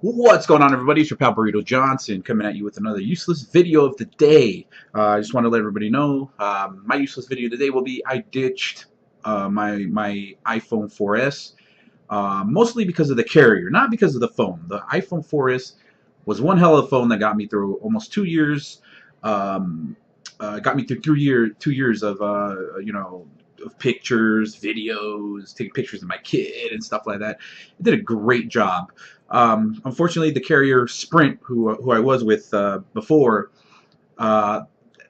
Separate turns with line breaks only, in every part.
What's going on, everybody? It's your pal Burrito Johnson coming at you with another useless video of the day. I just want to let everybody know my useless video today will be I ditched my iPhone 4S, mostly because of the carrier, not because of the phone. The iPhone 4S was one hell of a phone that got me through almost 2 years. Got me through 2 years of of pictures, videos, taking pictures of my kid and stuff like that. It did a great job. Unfortunately, the carrier Sprint, who I was with before,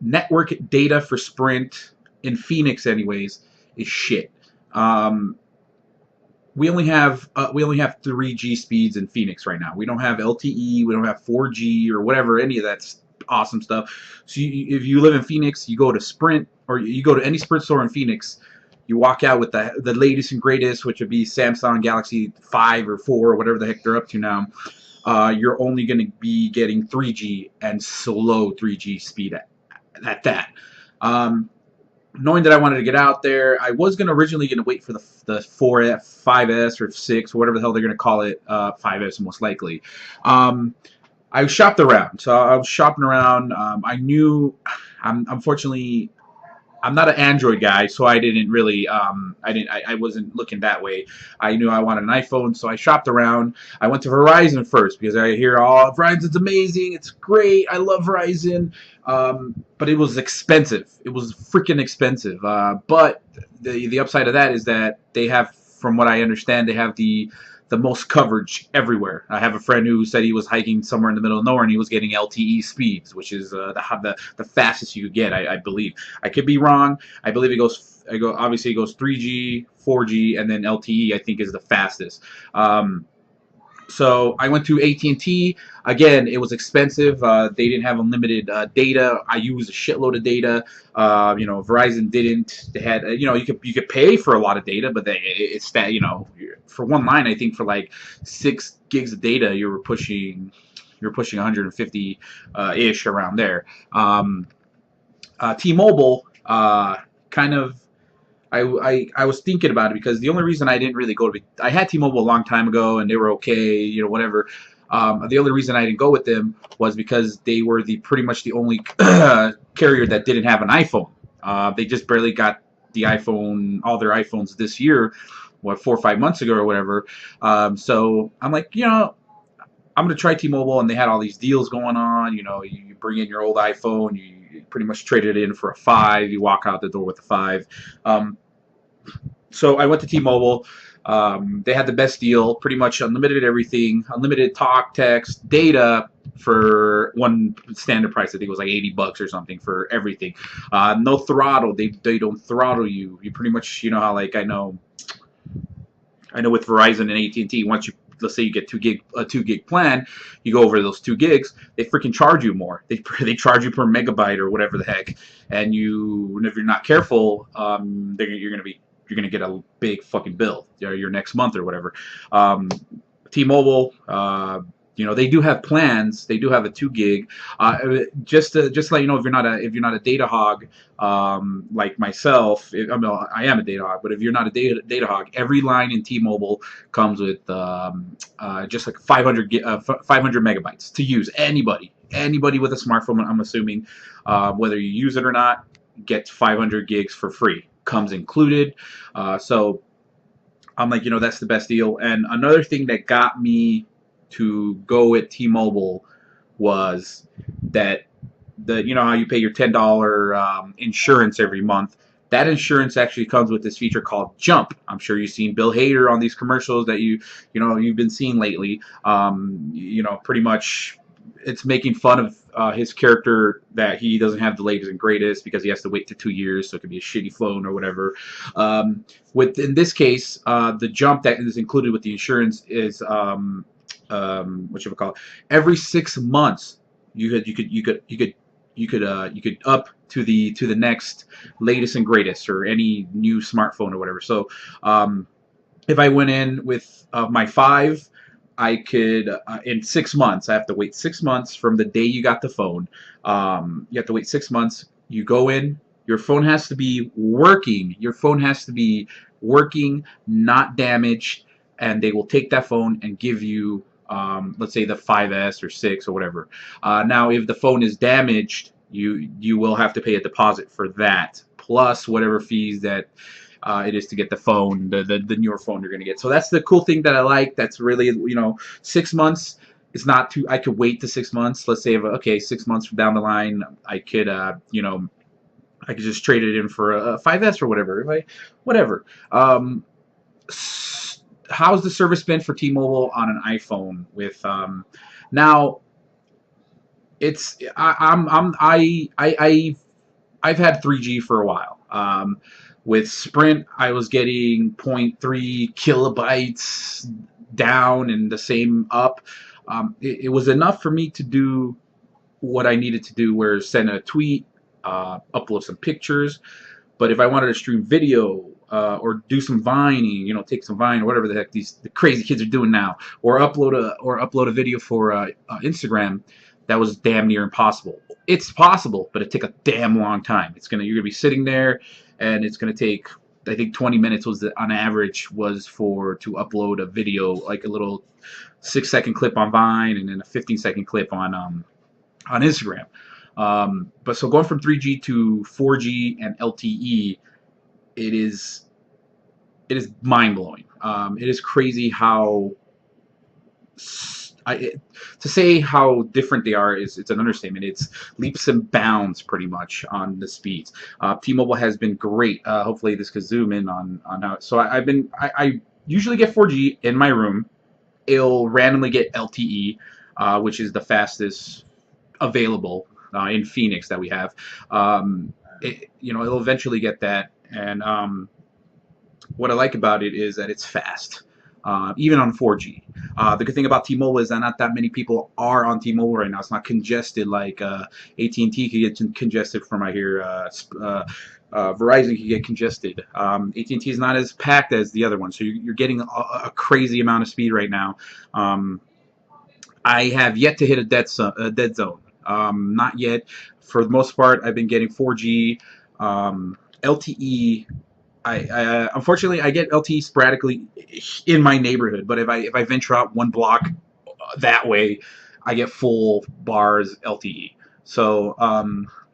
network data for Sprint in Phoenix, anyways, is shit. We only have 3G speeds in Phoenix right now. We don't have LTE. We don't have 4G or whatever, any of that awesome stuff. So if you live in Phoenix, you go to Sprint or you go to any Sprint store in Phoenix. You walk out with the latest and greatest, which would be Samsung Galaxy 5 or 4 or whatever the heck they're up to now. You're only going to be getting 3G and slow 3G speed at that. Knowing that I wanted to get out there, I was originally going to wait for the 5S or 6, or whatever the hell they're going to call it, 5S most likely. I shopped around. So I was shopping around. I knew, unfortunately, I'm not an Android guy, so I didn't really, I wasn't looking that way. I knew I wanted an iPhone, so I shopped around. I went to Verizon first because I hear, oh, Verizon's amazing, it's great, I love Verizon. But it was expensive. It was freaking expensive. But the upside of that is that they have, from what I understand, they have the most coverage everywhere. I have a friend who said he was hiking somewhere in the middle of nowhere and he was getting LTE speeds, which is the fastest you could get, I believe. I could be wrong. I believe obviously it goes 3G, 4G, and then LTE I think is the fastest. So I went to AT&T. Again, it was expensive. They didn't have unlimited data. I used a shitload of data. Verizon didn't. They had, you could pay for a lot of data, but it's that, for one line, I think for like 6 gigs of data, you're pushing 150 ish around there. T-Mobile kind of. I was thinking about it because the only reason I didn't really go I had T-Mobile a long time ago and they were okay, whatever. The only reason I didn't go with them was because they were pretty much the only carrier that didn't have an iPhone. They just barely got the iPhone, all their iPhones this year, 4 or 5 months ago or whatever. So I'm like, I'm gonna try T-Mobile, and they had all these deals going on. You bring in your old iPhone, you pretty much trade it in for a 5. You walk out the door with a 5. So I went to T-Mobile. They had the best deal, pretty much unlimited everything, unlimited talk, text, data for one standard price. I think it was like $80 or something for everything. No throttle. They don't throttle you. You pretty much, how, like, I know with Verizon and AT&T, let's say you get a 2 gig plan, you go over those 2 gigs, they freaking charge you more. They charge you per megabyte or whatever the heck, and if you're not careful, you're gonna get a big fucking bill your next month or whatever. T-Mobile, they do have plans. They do have a 2 gig. Just to let you know, if you're not a data hog, like myself, I am a data hog. But if you're not a data hog, every line in T-Mobile comes with just like 500 megabytes to use. Anybody with a smartphone, I'm assuming, whether you use it or not, gets 500 gigs for free. Comes included. So I'm like, that's the best deal. And another thing that got me to go with T-Mobile was that how you pay your $10 insurance every month. That insurance actually comes with this feature called Jump. I'm sure you've seen Bill Hader on these commercials that you've been seeing lately. Pretty much it's making fun of his character, that he doesn't have the latest and greatest because he has to wait to 2 years, so it could be a shitty phone or whatever. In this case, the Jump that is included with the insurance is what you call it? Every 6 months, you could up to the next latest and greatest, or any new smartphone or whatever. So if I went in with my 5, I could, in 6 months, I have to wait 6 months from the day you got the phone. You have to wait 6 months. You go in, your phone has to be working. Your phone has to be working, not damaged, and they will take that phone and give you let's say the 5S or 6 or whatever. Now, if the phone is damaged, you will have to pay a deposit for that, plus whatever fees that it is to get the phone, the newer phone you're going to get. So that's the cool thing that I like. That's really, 6 months. It's not too. I could wait to 6 months. Let's say, okay, 6 months from down the line, I could, I could just trade it in for a 5S or whatever. Whatever. How's the service been for T-Mobile on an iPhone? With now, it's I've had 3G for a while. With Sprint, I was getting zero point 0.3 kilobytes down and the same up. It was enough for me to do what I needed to do, where send a tweet, upload some pictures. But if I wanted to stream video or do some vining, take some Vine or whatever the heck the crazy kids are doing now, or upload a video for Instagram, that was damn near impossible. It's possible, but it take a damn long time. You're gonna be sitting there, and it's gonna take, I think 20 minutes was on average was to upload a video, like a little 6-second clip on Vine and then a 15-second clip on Instagram. But so going from 3G to 4G and LTE, it is mind blowing. It is crazy how to say how different they are it's an understatement. It's leaps and bounds pretty much on the speeds. T-Mobile has been great. Hopefully this could zoom in on how. So I usually get 4G in my room. It'll randomly get LTE, which is the fastest available in Phoenix that we have. It'll eventually get that, and what I like about it is that it's fast. Even on 4G. The good thing about T-Mobile is that not that many people are on T-Mobile right now. It's not congested like AT&T could get congested from, I hear, Verizon could get congested. AT&T is not as packed as the other one, so you're getting a crazy amount of speed right now. I have yet to hit a dead zone. Not yet. For the most part, I've been getting 4G. LTE, I unfortunately I get LTE sporadically in my neighborhood, but if I venture out one block that way, I get full bars LTE. So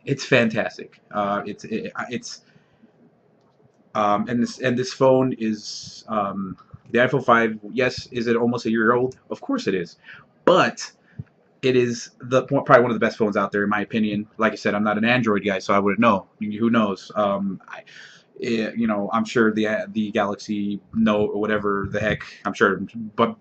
it's fantastic. And this phone is the iPhone 5. Yes, is it almost a year old? Of course it is, but it is probably one of the best phones out there in my opinion. Like I said, I'm not an Android guy, so I wouldn't know. Who knows? I'm sure the Galaxy Note or whatever the heck, I'm sure, but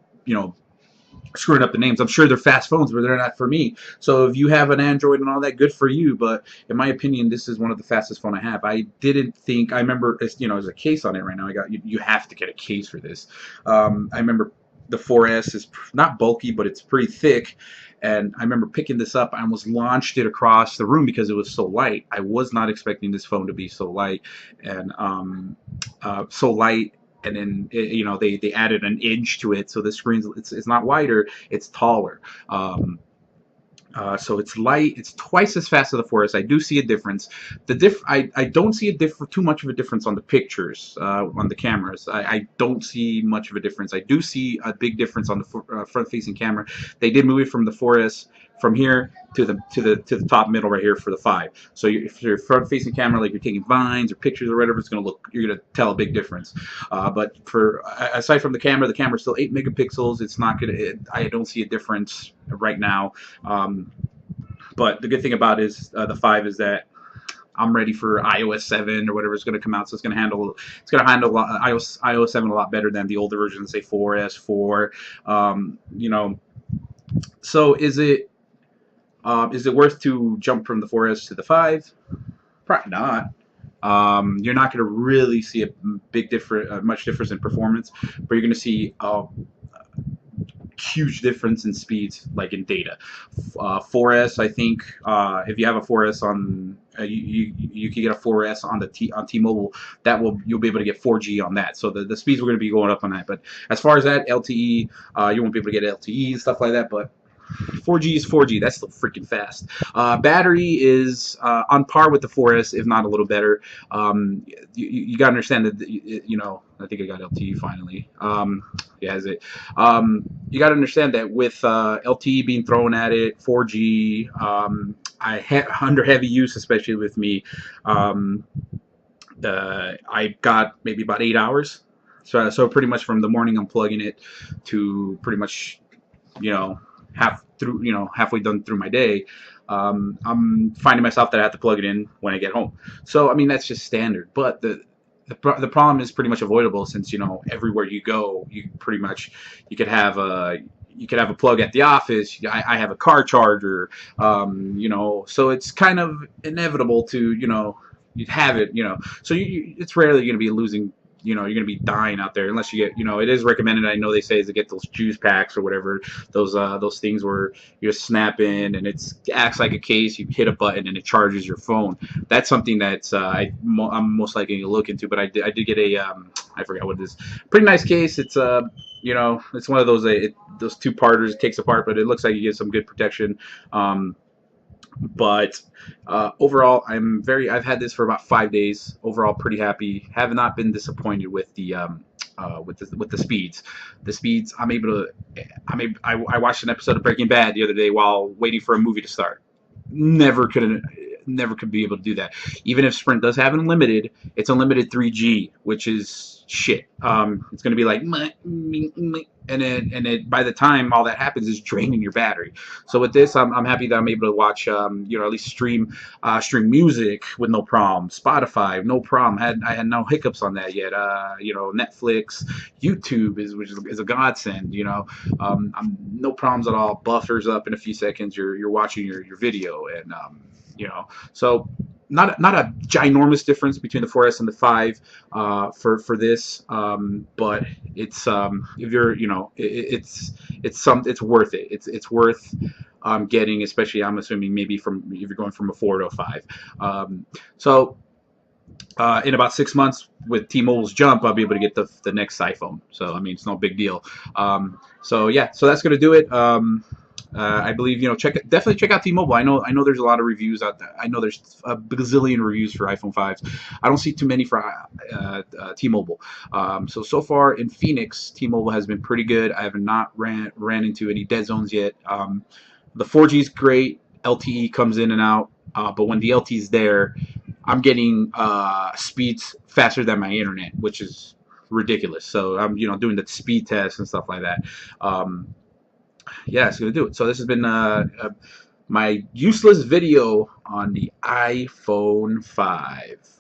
screwing up the names. I'm sure they're fast phones, but they're not for me. So if you have an Android and all that, good for you. But in my opinion, this is one of the fastest phone I have. I remember, there's a case on it right now. You have to get a case for this. I remember the 4S is not bulky, but it's pretty thick. And I remember picking this up. I almost launched it across the room because it was so light. I was not expecting this phone to be so light, and And then they added an inch to it, so the screen's it's not wider, it's taller. So it's light. It's twice as fast as the 4S. I do see a difference. I don't see too much of a difference on the pictures on the cameras. I don't see much of a difference. I do see a big difference on the front-facing camera. They did move it from the 4S from here to the top middle right here for the 5. So if you're front-facing camera, like you're taking vines or pictures or whatever, you're gonna tell a big difference. But aside from the camera's still 8 megapixels. It's not gonna. I don't see a difference right now. But the good thing about the 5 is that I'm ready for iOS 7 or whatever is going to come out, so it's going to handle iOS 7 a lot better than the older version, say 4S, 4. So is it worth to jump from the 4S to the 5? Probably not. You're not going to really see much difference in performance, but you're going to see huge difference in speeds, like in data. 4S, I think, if you have a 4S on, you can get a 4S on T-Mobile. You'll be able to get 4G on that. So the speeds are going to be going up on that. But as far as that LTE, you won't be able to get LTE and stuff like that. But 4G is 4G. That's still freaking fast. Battery is on par with the 4S, if not a little better. You got to understand that, I think I got LTE finally. has it. You got to understand that with LTE being thrown at it, 4G, under heavy use, especially with me, um, I got maybe about 8 hours. So pretty much from the morning I'm plugging it to pretty much, you know, halfway done through my day. I'm finding myself that I have to plug it in when I get home. So I mean that's just standard. But the problem is pretty much avoidable since everywhere you go, you could have a plug at the office. I have a car charger, so it's kind of inevitable to you have it, so it's rarely going to be losing. You're going to be dying out there unless you get, it is recommended. I know they say is to get those juice packs or whatever, those things where you just snap in and it acts like a case. You hit a button and it charges your phone. That's something that's I'm most likely to look into. But I did get a I forgot what it is. Pretty nice case. It's it's one of those those two parters. It takes apart, but it looks like you get some good protection. But overall, I've had this for about 5 days. Overall, pretty happy. Have not been disappointed with the with the speeds. The speeds I'm able to. I watched an episode of Breaking Bad the other day while waiting for a movie to start. Never could be able to do that. Even if Sprint does have unlimited, it's unlimited 3G, which is shit. It's going to be like, and by the time all that happens, is draining your battery. So with this, I'm happy that I'm able to watch, at least stream music with no problem. Spotify, no problem. I had no hiccups on that yet. Netflix, YouTube which is a godsend. No problems at all. Buffers up in a few seconds. You're watching your video and so not a ginormous difference between the 4S and the 5 for this, but it's if you're it's worth it. It's worth getting, especially I'm assuming maybe if you're going from a 4 to a 5. So in about 6 months with T-Mobile's jump, I'll be able to get the next iPhone. So I mean it's no big deal. So yeah, so that's gonna do it. I believe definitely check out T-Mobile. I know there's a lot of reviews out there. I know there's a bazillion reviews for iPhone 5s. I don't see too many for T-Mobile. So far in Phoenix, T-Mobile has been pretty good. I have not ran into any dead zones yet. The 4G is great. LTE comes in and out, but when the LTE is there, I'm getting speeds faster than my internet, which is ridiculous. So I'm doing the speed test and stuff like that. Yeah, it's gonna do it. So this has been my useless video on the iPhone 5.